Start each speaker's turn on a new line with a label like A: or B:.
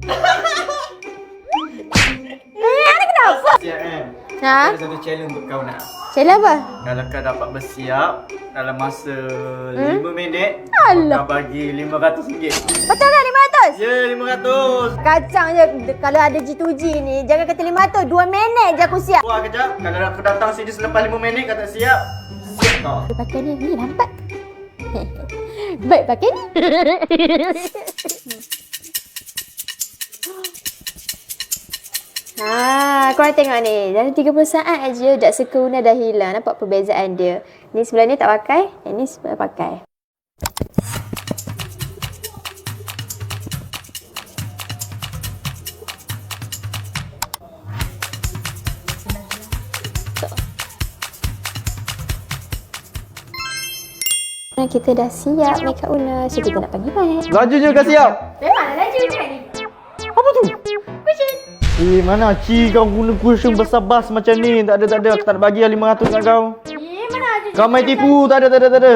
A: Ada kenapa?
B: Siap kan?
A: Ha?
B: Ada satu challenge untuk kau nak.
A: Challenge apa?
B: Kalau kau dapat bersiap dalam masa 5 minit,
A: Alah.
B: kau bagi RM500.
A: Betul kan 500?
B: Ya, RM500.
A: Kacang je. Kalau ada G2G ni, jangan kata 500. 2 minit je aku siap.
B: Buat kejap. Kalau aku datang sini selepas 5 minit, kau tak siap. Siap kau.
A: Dia pakai ni. Ni nampak. Baik pakai ni. Korang tengok ni. Dalam 30 saat aja dak sekuna dah hilang. Nampak perbezaan dia. Ni sebelah ni tak pakai. Yang ni sebelah pakai. Kita dah siap make up Una. So kita nak panggil Mat.
B: Lajunya kau siap.
A: Memanglah laju ni.
B: Apa tu?
A: Kucing.
B: Mana Ci kau guna cushion besar bas macam ni. Tak ada. Aku tak nak bagi lah 500 kat kau.
A: Mana ada.
B: Kau main tipu. Tak ada.